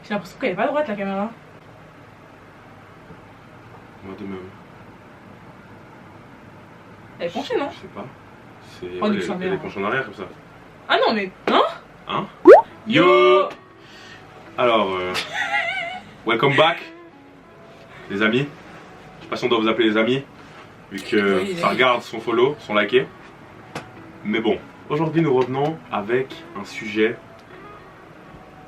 J'ai l'impression qu'elle est pas à droite la caméra. Moi de même. Elle est penchée, non? Je sais pas. C'est. Oh, Elle est penchée en arrière comme ça. Ah non, mais. Non? Hein? Yo! Alors, welcome back, les amis. Je sais pas si on doit vous appeler les amis, vu que oui, ça regarde son follow, son liké. Mais bon, aujourd'hui nous revenons avec un sujet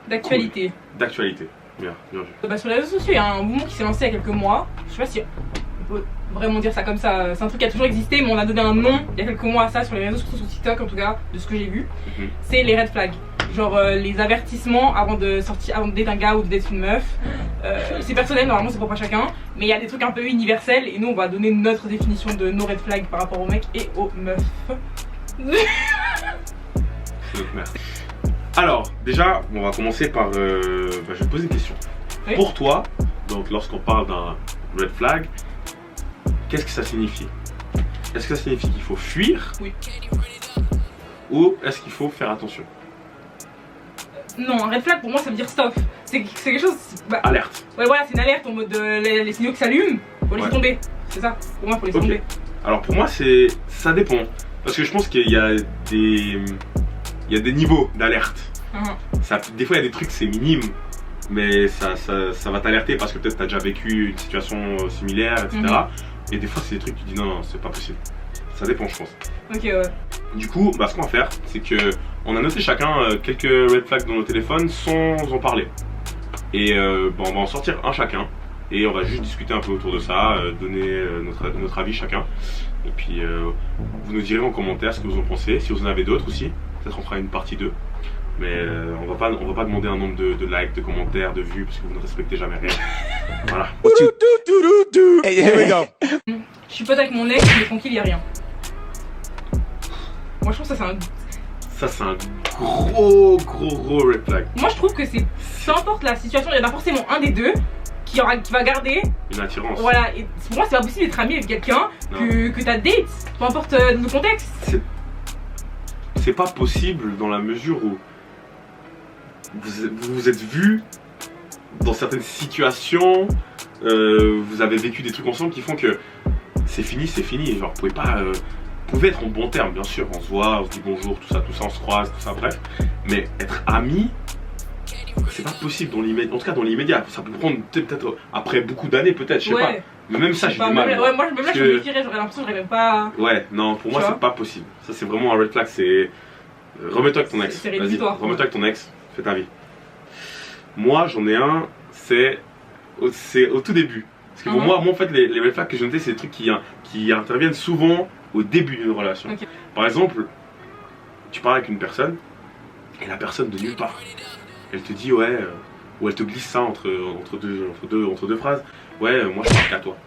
D'actualité. cool. D'actualité. Bien, bien vu. Sur les réseaux sociaux, il y a un mouvement qui s'est lancé il y a quelques mois. Je sais pas si on peut vraiment dire ça comme ça. C'est un truc qui a toujours existé, mais on a donné un nom il y a quelques mois à ça sur les réseaux sociaux, sur TikTok en tout cas, de ce que j'ai vu. C'est les red flags. Genre les avertissements avant de sortir, avant de date un gars ou de date une meuf. C'est personnel, normalement c'est propre à chacun, mais il y a des trucs un peu universels et nous on va donner notre définition de nos red flags par rapport aux mecs et aux meufs. Merci. Alors, déjà, on va commencer par. Je vais te poser une question. Oui. Pour toi, donc lorsqu'on parle d'un red flag, qu'est-ce que ça signifie? Est-ce que ça signifie qu'il faut fuir? Oui. Ou est-ce qu'il faut faire attention? Non, un red flag pour moi ça veut dire stop. C'est quelque chose. Bah, alerte. Ouais, voilà, c'est une alerte en mode les signaux qui s'allument, faut laisser tomber. C'est ça, pour moi, faut laisser tomber. Alors pour moi, ça dépend. Parce que je pense qu'il y a des niveaux d'alerte. Des fois, il y a des trucs, c'est minime, mais ça va t'alerter parce que peut-être tu as déjà vécu une situation similaire, etc. Et des fois, c'est des trucs que tu dis non, c'est pas possible. Ça dépend, je pense. Ok, ouais. Du coup, ce qu'on va faire, c'est que on a noté chacun quelques red flags dans nos téléphones sans en parler. Et on va en sortir un chacun. Et on va juste discuter un peu autour de ça, donner notre avis chacun. Et puis, vous nous direz en commentaire ce que vous en pensez. Si vous en avez d'autres aussi, peut-être on fera une partie 2. Mais on va pas demander un nombre de likes, de commentaires, de vues, parce que vous ne respectez jamais rien. Voilà. Je suis pote avec mon ex, mais tranquille, y a rien. Moi, je trouve que ça, c'est un gros red flag. Moi, je trouve que c'est. Peu importe la situation, il y en a forcément un des deux qui va garder une attirance. Voilà, et pour moi, c'est pas possible d'être ami avec quelqu'un que t'as date, peu importe le contexte. C'est pas possible dans la mesure où vous vous êtes vus dans certaines situations, vous avez vécu des trucs ensemble qui font que c'est fini. Genre, vous pouvez être en bon terme, bien sûr, on se voit, on se dit bonjour, tout ça, on se croise, tout ça, bref. Mais être amis, c'est pas possible dans l'immédiat. En tout cas, dans l'immédiat, ça peut prendre peut-être après beaucoup d'années, peut-être, je sais pas. Mais même ça, j'ai du mal. Moi, je me méfierais, j'aurais l'impression que j'aurais même pas. Ouais, non, pour moi, c'est pas possible. Ça, c'est vraiment un red flag. C'est. Remets-toi avec ton ex. Vas-y, remets-toi avec ton ex, fais ta vie. Moi, j'en ai un, c'est au tout début. Parce que pour moi, en fait, les red flags que j'ai notés, c'est des trucs qui interviennent souvent au début d'une relation. Par exemple, tu parles avec une personne et la personne de nulle part, elle te dit ou elle te glisse ça entre deux phrases. Ouais, moi je parle qu'à toi.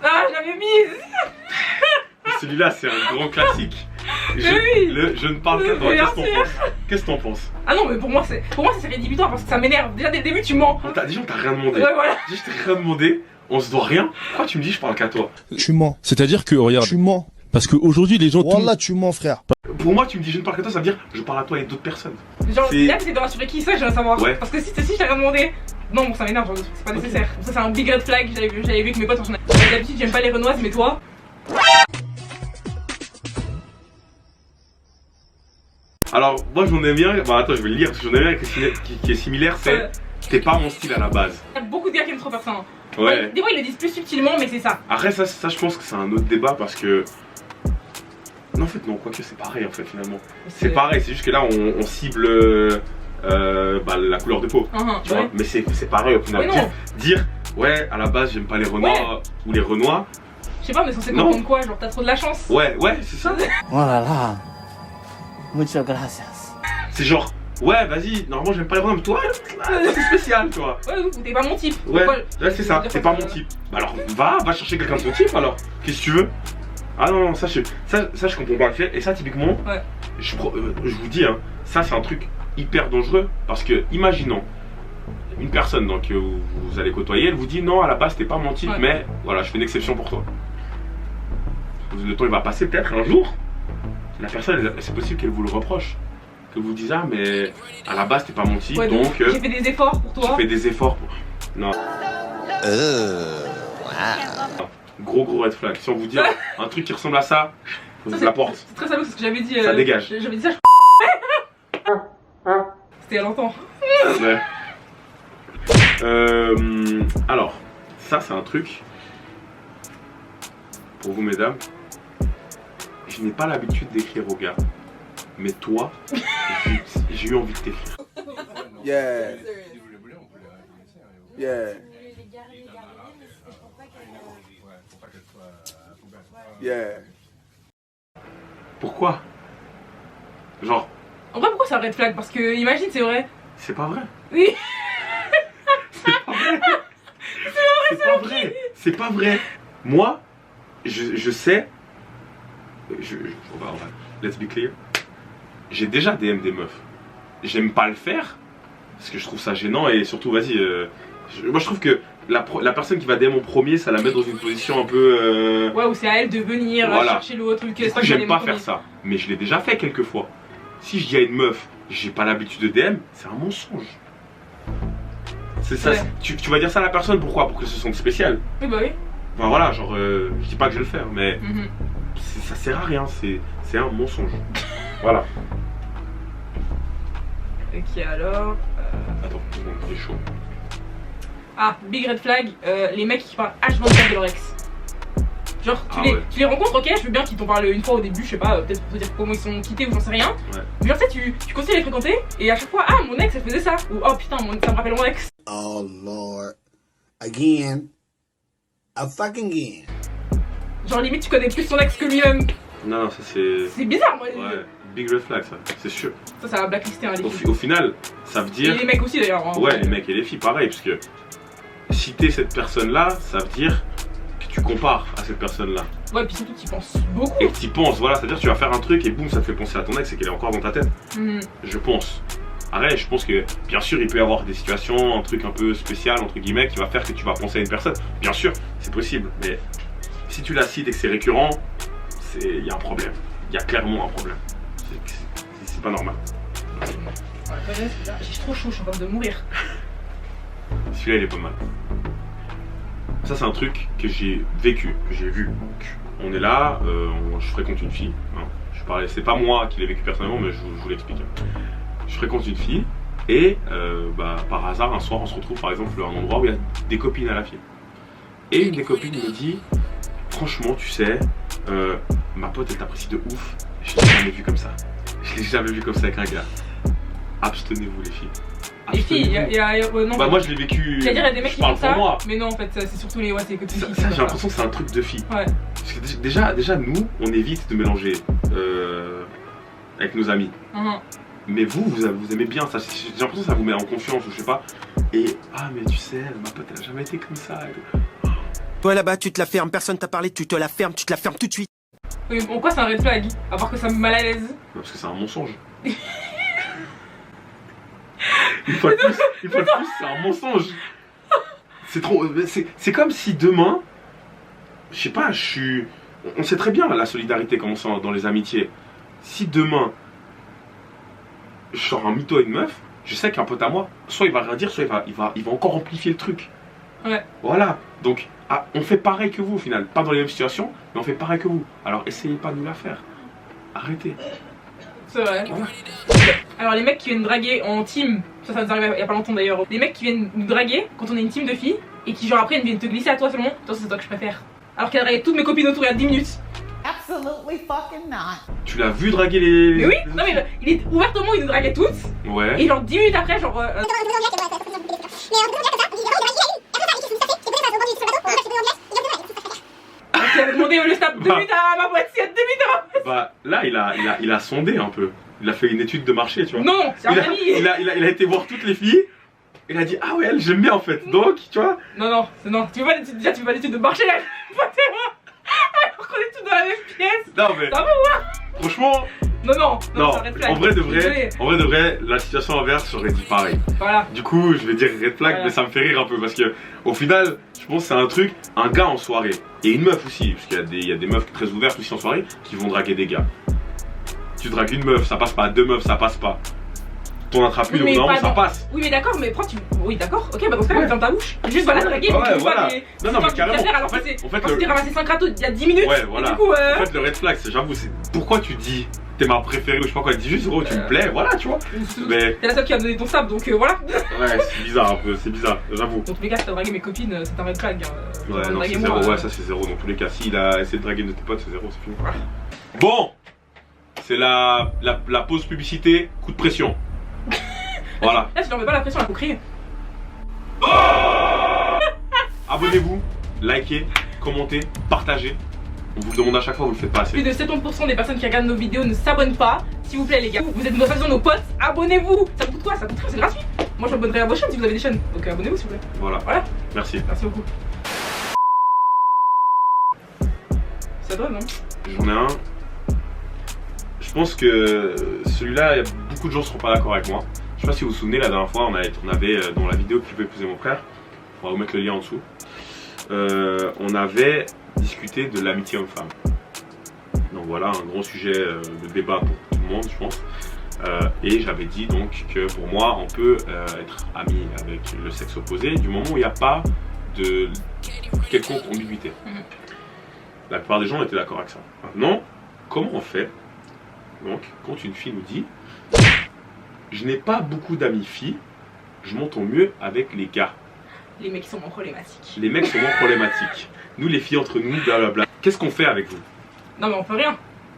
Ah, je l'avais mise. Celui-là, c'est un grand classique. Je ne parle qu'à toi. Qu'est-ce que t'en penses? Ah non, mais pour moi c'est rédhibitoire parce que ça m'énerve. Déjà dès le début, tu mens. Déjà, on t'a rien demandé. Ouais, voilà. Je t'ai rien demandé. On se doit rien. Pourquoi tu me dis je parle qu'à toi? Tu mens. C'est-à-dire que, regarde. Tu mens. Parce qu'aujourd'hui, les gens. Voilà, tu mens, frère. Pour moi, tu me dis je ne parle qu'à toi, ça veut dire je parle à toi et d'autres personnes. Genre, là, c'est de rassurer qui ça, je veux savoir. Ouais. Parce que si je t'ai rien demandé. Non, bon, ça m'énerve, genre, c'est pas nécessaire. Ça, c'est un big red flag. J'avais vu avec mes potes. D'habitude, j'aime pas les renoises, mais toi. Alors, moi j'en ai bien. Attends, je vais le lire parce que j'en ai bien qui est similaire. C'est t'es pas mon style à la base. Il y a beaucoup de gars qui aiment trop faire ça. Ouais. Des fois, ils le disent plus subtilement, mais c'est ça. Après, ça, je pense que c'est un autre débat parce que. Non, en fait, non, quoique c'est pareil en fait, finalement. C'est pareil, c'est juste que là, on cible la couleur de peau. Tu vois, mais c'est pareil au final. Dire, ouais, à la base, j'aime pas les renois ou les renois. Je sais pas, mais censé comprendre quoi? Genre, t'as trop de la chance. Ouais, c'est ça. Oh là là. Muchas gracias. C'est genre, ouais, vas-y, normalement j'aime pas les renois, mais toi, c'est spécial, tu vois. Ouais, t'es pas mon type. Ouais, c'est ça, t'es pas mon type. Bah alors, va chercher quelqu'un de ton type alors. Qu'est-ce que tu veux? Ah non, ça je comprends pas. Et ça, typiquement, je vous dis, hein, ça c'est un truc hyper dangereux. Parce que, imaginons, une personne donc, que vous allez côtoyer, elle vous dit non, à la base t'es pas mon type, mais voilà, je fais une exception pour toi. Le temps il va passer peut-être un jour. La personne, c'est possible qu'elle vous le reproche. que vous disiez ah mais à la base t'es pas menti ouais, donc j'ai fait des efforts pour toi. J'ai fait des efforts pour... Non. Gros red flag. Si on vous dit un truc qui ressemble à ça, vous la porte. C'est très salaud, c'est ce que j'avais dit. Ça dégage. J'avais dit ça. C'était il y a longtemps. Ouais. Alors, ça c'est un truc pour vous mesdames. Je n'ai pas l'habitude d'écrire aux gars, mais toi, j'ai eu envie de t'écrire. Yeah. Yeah. Yeah. Pourquoi? Genre. En vrai, pourquoi c'est un red flag? Parce que, imagine, c'est vrai. C'est pas vrai. Oui. C'est pas vrai. C'est pas vrai. C'est pas vrai. Moi, je sais. On va, let's be clear. J'ai déjà DM des meufs. J'aime pas le faire parce que je trouve ça gênant et surtout, vas-y. Moi, je trouve que la personne qui va DM en premier, ça la met dans une position un peu. Ouais, où c'est à elle de venir voilà. chercher l'autre. J'aime pas faire ça, mais je l'ai déjà fait quelques fois. Si je dis à une meuf, j'ai pas l'habitude de DM, c'est un mensonge. C'est ça. Ouais. Tu vas dire ça à la personne, pourquoi? Pour que ce sente spécial. Oui, bah oui. Enfin voilà, genre, je dis pas que je vais le faire, mais ça sert à rien, c'est un mensonge. Voilà. Ok, alors. Attends, il est chaud. Ah, big red flag, les mecs qui parlent H24 de leur ex. Genre, tu les rencontres, ok, je veux bien qu'ils t'en parlent une fois au début, je sais pas, peut-être pour te dire comment ils sont quittés ou j'en sais rien. Ouais. Mais genre, tu continues à les fréquenter et à chaque fois, ah, mon ex, elle faisait ça. Ou oh putain, ça me rappelle mon ex. Oh lord. Again. A fucking again. Genre, limite, tu connais plus son ex que lui-même. Non, ça c'est. C'est bizarre, moi. Ouais, big red flag, ça, c'est sûr. Ça va blacklister, hein, les filles. Au final, ça veut dire. Et les mecs aussi d'ailleurs. Hein, ouais, les mecs et les filles, pareil, parce que citer cette personne-là, ça veut dire que tu compares à cette personne-là. Ouais, puis surtout, tu y penses beaucoup. Et que tu y penses, voilà, c'est-à-dire que tu vas faire un truc et boum, ça te fait penser à ton ex et qu'elle est encore dans ta tête. Je pense. Arrête, je pense que, bien sûr, il peut y avoir des situations, un truc un peu spécial, entre guillemets, qui va faire que tu vas penser à une personne. Bien sûr, c'est possible, mais si tu la cites et que c'est récurrent, il y a un problème. Il y a clairement un problème. C'est pas normal. J'ai trop chaud, je suis en train de mourir. Celui-là, il est pas mal. Ça, c'est un truc que j'ai vécu, que j'ai vu. On est là, je fréquente une fille. Hein. C'est pas moi qui l'ai vécu personnellement, mais je vous l'explique. Je fréquente une fille et par hasard, un soir, on se retrouve par exemple à un endroit où il y a des copines à la fille. Et une des copines me dit, franchement, tu sais, ma pote, elle t'apprécie de ouf. Je l'ai jamais vu comme ça. Je l'ai jamais vu comme ça avec un gars. Abstenez-vous, les filles. Les filles, non. Bah, moi, je l'ai vécu. J'allais dire, il y a des mecs qui font ça. Moi. Mais non, en fait, c'est surtout les copines filles. Ça, j'ai l'impression que c'est un truc de filles. Ouais. Parce que déjà, nous, on évite de mélanger avec nos amis. Mais vous aimez bien ça. J'ai l'impression que ça vous met en confiance, ou je sais pas. Et mais tu sais, ma pote, elle a jamais été comme ça. Toi là-bas, tu te la fermes, personne t'a parlé, tu te la fermes tout de suite. Oui, mais pourquoi c'est un red flag? À part que ça me met mal à l'aise. Parce que c'est un mensonge. Une fois de plus, c'est un mensonge. C'est trop. C'est comme si demain, je sais pas, on sait très bien la solidarité comment c'est dans les amitiés. Si demain, je sors un mytho à une meuf, je sais qu'un pote à moi, soit il va rien dire, soit il va encore amplifier le truc. Ouais. Voilà. Donc, on fait pareil que vous au final. Pas dans les mêmes situations, mais on fait pareil que vous. Alors, essayez pas de nous la faire. Arrêtez. C'est vrai. Voilà. Alors, les mecs qui viennent draguer en team, ça nous arrive il y a pas longtemps d'ailleurs. Les mecs qui viennent nous draguer quand on est une team de filles et qui, genre, après, viennent te glisser à toi seulement. Toi, c'est toi que je préfère. Alors qu'elle a dragué toutes mes copines autour il y a 10 minutes. Absolutely fucking not. Tu l'as vu draguer les. Mais oui, non mais il est ouvertement, il nous draguait toutes. Ouais. Et genre 10 minutes après, genre. Tu avais demandé le snap 2 minutes à ma boîte, il y a 2 minutes. Bah là, il a sondé un peu. Il a fait une étude de marché, tu vois. Non, c'est un ami. Il a été voir toutes les filles. Il a dit ah ouais, elle j'aime bien en fait. Donc, tu vois. Non. Tu veux pas d'étude de marché là. Alors qu'on est tous dans la même pièce. Non mais. Ça va voir. Franchement. Non, en vrai de vrai, la situation inverse j'aurais dit pareil. Voilà. Du coup, je vais dire red flag, voilà. mais ça me fait rire un peu parce que au final, je pense que c'est un truc, un gars en soirée et une meuf aussi, parce qu'il y a des meufs très ouvertes aussi en soirée qui vont draguer des gars. Tu dragues une meuf, ça passe pas. Deux meufs, ça passe pas. Ton attrape une, non, ça passe. Oui, mais d'accord, mais pourquoi tu. Oui, d'accord, ok, bah dans ce cas-là, ferme ta bouche. Juste voilà, draguer. Ouais, voilà. Non, mais carrément. Alors, en fait, tu ramassé 5 râteaux il y a 10 minutes. Ouais, voilà. Du coup, En fait, le red flag, j'avoue, c'est pourquoi tu dis t'es ma préférée ou je sais pas quoi, dis juste gros, tu me plais, voilà, tu vois. Mais. T'es la seule qui a donné ton sable, donc voilà. Ouais, c'est bizarre un peu, c'est bizarre, j'avoue. Dans tous les cas, si t'as dragué mes copines, c'est un red flag. Ouais, non, c'est zéro, ouais, ça c'est zéro. Dans tous les cas, s'il a essayé de draguer une de tes potes, c'est zéro, c'est fini. Bon, c'est la pause publicité, coup de pression. Voilà. Là, tu leur mets pas la pression, là, faut crier. Abonnez-vous, likez, commentez, partagez. On vous le demande à chaque fois, vous le faites pas assez. Plus de 70% des personnes qui regardent nos vidéos ne s'abonnent pas. S'il vous plaît, les gars, vous êtes nos potes, abonnez-vous. Ça coûte quoi? Ça coûte rien, c'est gratuit. Moi, je m'abonnerai à vos chaînes si vous avez des chaînes. Donc, abonnez-vous, s'il vous plaît. Voilà. Merci. Merci beaucoup. Ça doit, non? J'en ai un. Je pense que celui-là, beaucoup de gens seront pas d'accord avec moi. Je sais pas si vous vous souvenez, la dernière fois, on avait dans la vidéo qui peut épouser mon frère, on va vous mettre le lien en dessous, on avait discuté de l'amitié homme-femme. Donc voilà, un gros sujet de débat pour tout le monde, je pense. Et j'avais dit donc que pour moi, on peut être ami avec le sexe opposé du moment où il n'y a pas de quelconque ambiguïté. La plupart des gens étaient d'accord avec ça. Maintenant, comment on fait donc quand une fille nous dit je n'ai pas beaucoup d'amis filles, je m'entends mieux avec les gars. Les mecs sont moins problématiques. Les mecs sont moins problématiques. Nous les filles entre nous, blablabla. Qu'est-ce qu'on fait avec vous? Non mais on fait rien.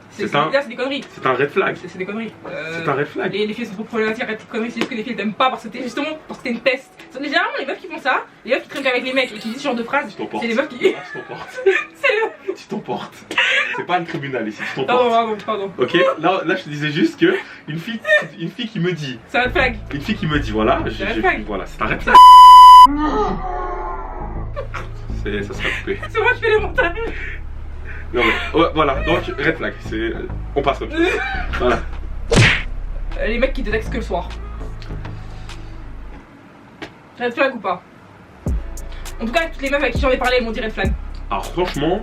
C'est des conneries. C'est un red flag. C'est des conneries. C'est un red flag. Les filles sont trop problématiques, arrête de conneries, c'est juste que les filles t'aiment pas parce que t'es justement parce que t'es une peste. Généralement les meufs qui font ça, les meufs qui traînent avec les mecs et qui disent ce genre de phrases, c'est les meufs qui. Tu t'emportes. C'est les meufs. Tu t'emportes. C'est pas le tribunal ici, tu t'emportes. Pardon. Ok, là je te disais juste que une fille qui me dit. C'est un red flag. Une fille qui me dit voilà, voilà, c'est un red flag. Ça sera coupé. C'est moi qui fais les montages. Non mais voilà, donc red flag, on passe comme ça. Voilà. Les mecs qui te textent que le soir. Red flag ou pas? En tout cas, toutes les meufs avec qui j'en ai parlé, elles m'ont dit red flag. Alors franchement,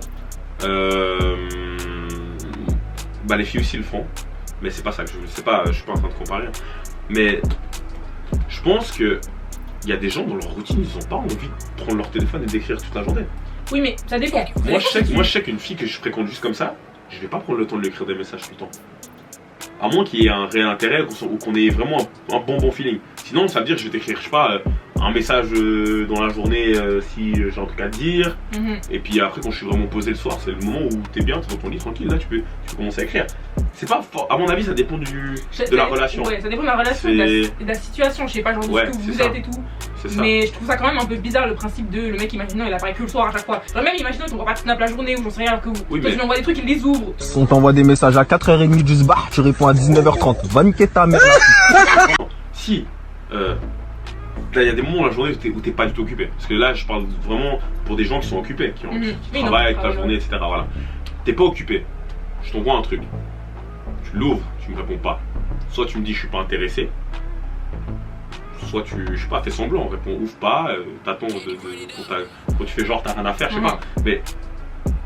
bah les filles aussi le font, mais c'est pas ça que je suis pas en train de comparer. Mais je pense que il y a des gens dans leur routine, ils ont pas envie de prendre leur téléphone et d'écrire toute la journée. Oui mais ça dépend. Moi je sais qu'une fille que je fréquente juste comme ça, je vais pas prendre le temps de lui écrire des messages tout le temps. À moins qu'il y ait un réel intérêt ou qu'on ait vraiment un bon feeling. Sinon ça veut dire que je vais t'écrire, je sais pas, un message dans la journée si j'ai un truc à te dire. Et puis après quand je suis vraiment posé le soir, c'est le moment où t'es bien, t'es dans ton lit tranquille, là tu peux commencer à écrire. C'est pas, à mon avis ça dépend de la relation. Ouais, ça dépend de la relation et de la situation, je sais pas, genre de ce que vous êtes et tout. Mais je trouve ça quand même un peu bizarre le principe de le mec imaginant il apparaît que le soir à chaque fois. Genre même imaginons qu'on voit pas de snap la journée ou j'en sais rien alors que toi tu lui envoies des trucs, il les ouvre. On t'envoie des messages à 4h30 du sbar, tu réponds à 19h30. Va niquer ta mère. Si là il y a des moments dans la journée où t'es pas du tout occupé. Parce que là je parle vraiment pour des gens qui sont occupés, qui travaillent toute la journée, etc. Voilà. T'es pas occupé. Je t'envoie un truc. Tu l'ouvres, tu me réponds pas. Soit tu me dis je suis pas intéressé. Soit tu, je sais pas, fais semblant, réponds ouvre pas, t'attends quand tu fais genre t'as rien à faire, je sais pas. Mais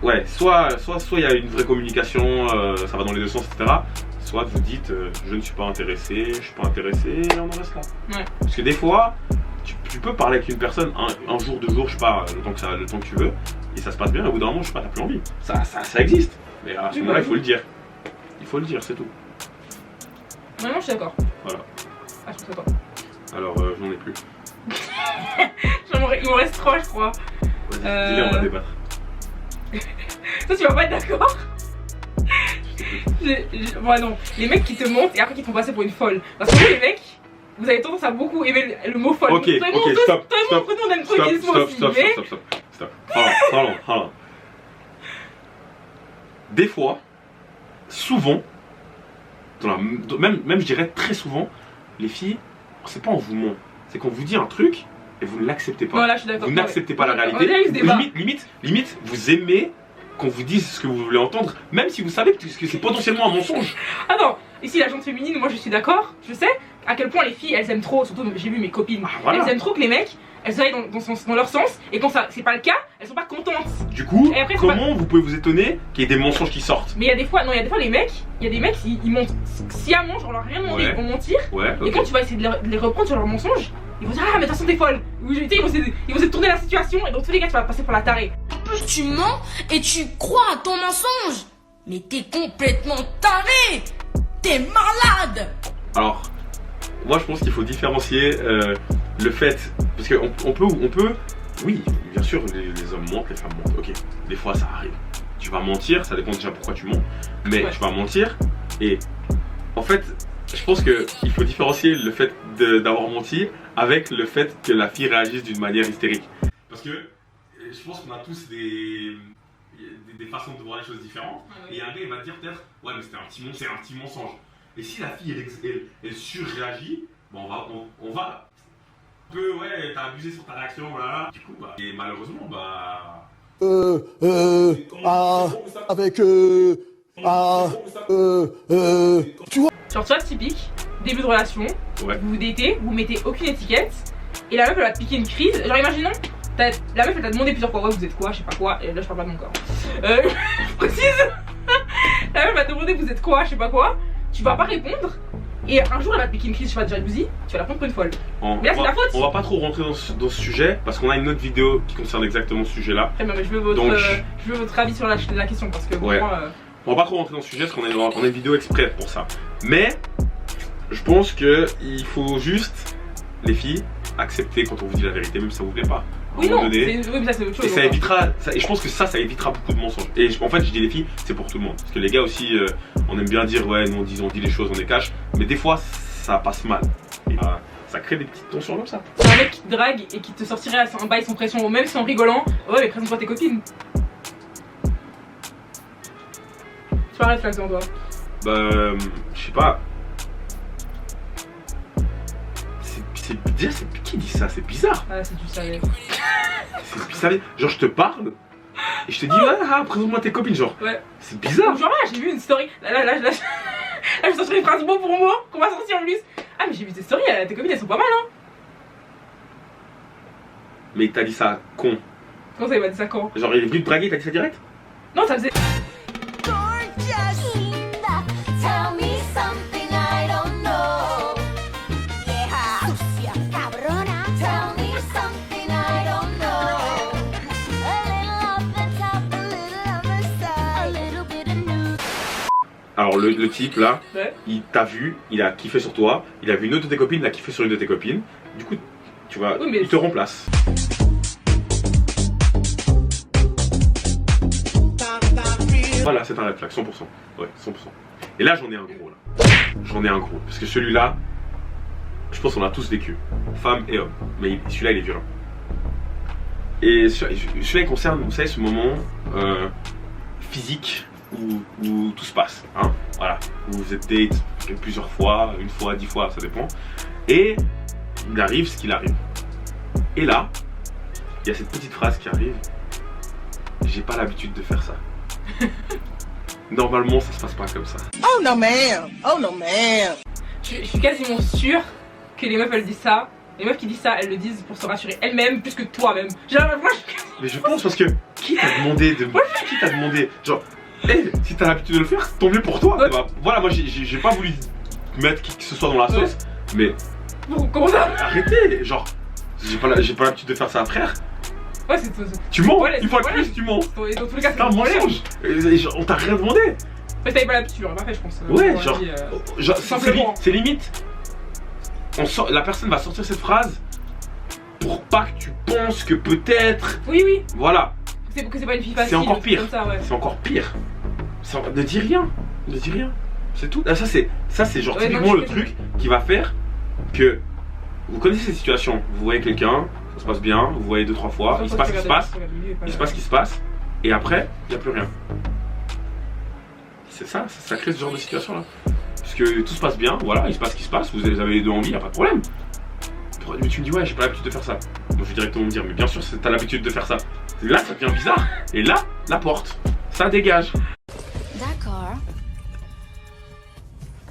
ouais, soit il y a une vraie communication, ça va dans les deux sens, etc. Soit vous dites je ne suis pas intéressé, je suis pas intéressé, et on en reste là. Ouais. Parce que des fois, tu peux parler avec une personne un jour, 2 jours, je sais pas, le temps que tu veux, et ça se passe bien, et au bout d'un moment, je sais pas, t'as plus envie. Ça existe. Mais à ce moment-là, il faut le dire. Il faut le dire, c'est tout. Non, je suis d'accord. Voilà. Ah, je trouve ça pas. Alors, j'en ai plus. Il m'en reste 3, je crois. Vas-y, dis-les, on va débattre. Toi, tu vas pas être d'accord? Moi, non. Les mecs qui te montent et après qui te font passer pour une folle. Parce que vous, les mecs, vous avez tendance à beaucoup aimer le mot folle. Ok, stop. Stop. Des fois, souvent, même je dirais très souvent, les filles, c'est pas on vous ment, c'est qu'on vous dit un truc et vous ne l'acceptez pas. Non, là, je suis d'accord. Vous n'acceptez pas la réalité. Limite, vous aimez qu'on vous dise ce que vous voulez entendre, même si vous savez que c'est potentiellement un mensonge. Ah non, ici la gente féminine, moi je suis d'accord, je sais à quel point les filles elles aiment trop, surtout j'ai vu mes copines, elles aiment trop que les mecs elles aillent dans leur sens, et quand ça c'est pas le cas, elles sont pas contentes. Du coup, et après, comment vous pouvez vous étonner qu'il y ait des mensonges qui sortent? Mais il y a des fois, non, il y a des fois les mecs, ils mentent sciemment, genre on leur a rien demandé, Ouais. ils vont mentir. Ouais, ok. Et quand tu vas essayer de les reprendre sur leurs mensonges, ils vont dire ah mais de toute façon t'es folle. Ou tu sais, ils vont essayer de tourner la situation, et dans tous les cas tu vas passer pour la tarée. En plus tu mens et tu crois à ton mensonge. Mais t'es complètement taré. T'es malade. Alors, moi je pense qu'il faut différencier le fait, parce qu'on peut, oui, bien sûr les hommes mentent, les femmes mentent, ok, des fois ça arrive. Tu vas mentir, ça dépend déjà pourquoi tu mens, mais tu vas mentir, et en fait, je pense qu'il faut différencier le fait d'avoir menti avec le fait que la fille réagisse d'une manière hystérique. Parce que je pense qu'on a tous des façons de voir les choses différentes, et un gars il va te dire peut-être, ouais mais c'est un petit mensonge. Et si la fille elle surréagit, bon, on va un peu, ouais, t'as abusé sur ta réaction, voilà. Du coup, bah, et malheureusement, bah. Tu vois, typique, début de relation, vous vous datez, vous mettez aucune étiquette, et la meuf elle va te piquer une crise. Genre, imaginons, la meuf elle t'a demandé plusieurs fois, ouais, vous êtes quoi, je sais pas quoi, et là je parle pas de mon corps. Je précise, la meuf va te demander, vous êtes quoi, je sais pas quoi. Tu vas pas répondre, et un jour elle va te piquer une crise, je sais pas, de jalousie, tu vas la prendre pour une folle. Mais là c'est ta faute. On va pas trop rentrer dans ce sujet parce qu'on a une autre vidéo qui concerne exactement ce sujet là. Très bien, mais je veux votre avis sur la question parce que ouais. moi. On va pas trop rentrer dans ce sujet parce qu'on a une vidéo exprès pour ça. Mais je pense que il faut juste, les filles, accepter quand on vous dit la vérité, même si ça vous plaît pas. Oui, non, donné, oui, mais ça c'est autre chose. Et ça évitera, et je pense que ça évitera beaucoup de mensonges. Et en fait, je dis les filles, c'est pour tout le monde. Parce que les gars aussi, on aime bien dire, ouais, nous on dit les choses, on les cache. Mais des fois, ça passe mal. Et, ça crée des petites tensions comme ça. C'est un mec qui te drague et qui te sortirait à un bail sans pression, même si en rigolant, ouais, mais présente-toi tes copines. Tu parles de flaque dans toi. Bah, je sais pas. Qui dit ça? C'est bizarre. Ah, si tu savais. C'est bizarre. Genre, je te parle et je te dis, ouais, présente-moi tes copines. Genre, c'est bizarre. Genre, là, j'ai vu une story. Là, je sors une phrase mot pour mot qu'on va sortir en plus. Ah, mais j'ai vu tes stories, tes copines elles sont pas mal, hein. Mais t'as dit ça con. Comment ça, il m'a dit ça quand? Genre, il est venu te draguer, t'as dit ça direct? Non, ça faisait. Alors le type là, il t'a vu, il a kiffé sur toi, il a vu une autre de tes copines, il a kiffé sur une de tes copines. Du coup, tu vois, il te remplace. Voilà, c'est un red flag, 100%. Ouais, 100%. Et là, j'en ai un gros là. J'en ai un gros. Parce que celui-là, je pense qu'on a tous vécu. Femmes et hommes. Mais celui-là, il est violent. Et celui-là, il concerne, vous savez, ce moment physique où tout se passe. Hein, voilà. Vous vous êtes date plusieurs fois, une fois, 10 fois, ça dépend. Et il arrive ce qu'il arrive. Et là, il y a cette petite phrase qui arrive. J'ai pas l'habitude de faire ça. Normalement, ça se passe pas comme ça. Oh no man! Oh no man! Je suis quasiment sûre que les meufs elles disent ça. Les meufs qui disent ça, elles le disent pour se rassurer elles-mêmes plus que toi-même. Mais je pense parce que qui t'a demandé qui t'a demandé genre, hey, si t'as l'habitude de le faire, tant mieux pour toi. Bah, voilà, moi j'ai pas voulu mettre qui que ce soit dans la sauce, mais comment ça? Arrêtez, genre j'ai pas l'habitude de faire ça, frère. Ouais, tu mens, une fois de plus tu mens. Et dans tous les cas, c'est un mensonge. On t'a rien demandé. Mais t'avais pas l'habitude, tu l'aurais pas fait, je pense. Ouais, genre c'est limite. La personne va sortir cette phrase pour pas que tu penses que peut-être. Oui. Voilà. Que c'est pas une fille facile. C'est encore pire. Ouais. C'est encore pire. Ne dis rien. Ne dis rien. C'est tout. Ça c'est genre typiquement le truc qui va faire que vous connaissez cette situation. Vous voyez quelqu'un, ça se passe bien, vous voyez 2-3 fois, il se passe ce qui se passe, ce qui se passe, et après il n'y a plus rien. C'est ça crée ce genre de situation là. Parce que tout se passe bien, voilà, il se passe ce qui se passe, vous avez les deux envie, il n'y a pas de problème. Mais tu me dis ouais, j'ai pas l'habitude de faire ça. Moi je vais directement me dire, mais bien sûr t'as l'habitude de faire ça. Là ça devient bizarre, et là, la porte, ça dégage. D'accord.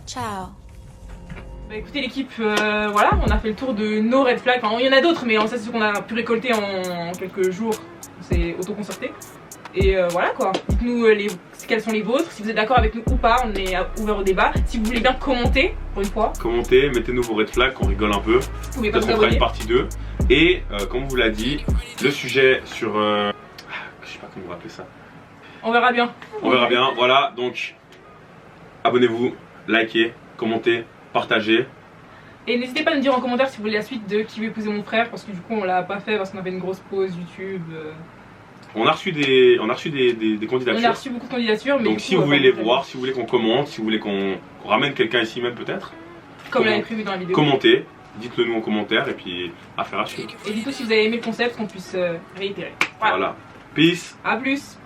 Ciao. Bah écoutez l'équipe, voilà, on a fait le tour de nos red flags. Enfin, il y en a d'autres, mais ça c'est ce qu'on a pu récolter en quelques jours. C'est auto-concerté. Et voilà quoi. Dites-nous quels sont les vôtres, si vous êtes d'accord avec nous ou pas, on est ouvert au débat. Si vous voulez bien commenter, pour une fois. Commentez, mettez-nous vos red flags, qu'on rigole un peu. Peut-être on fera une partie 2. Et comme on vous l'a dit, le sujet sur... je sais pas comment on va appeler ça. On verra bien. On verra bien, voilà. Donc, abonnez-vous, likez, commentez, partagez. Et n'hésitez pas à nous dire en commentaire si vous voulez la suite de Qui veut épouser mon frère, parce que du coup on l'a pas fait parce qu'on avait une grosse pause YouTube. On a reçu des candidatures. On a reçu beaucoup de candidatures. Mais donc si vous voulez les voir, si vous voulez qu'on commente, si vous voulez qu'on ramène quelqu'un ici même peut-être. Comme l'avait prévu dans la vidéo. Commentez, dites-le nous en commentaire et puis affaire à suivre. Et dites-nous si vous avez aimé le concept qu'on puisse réitérer. Voilà. Peace. A plus.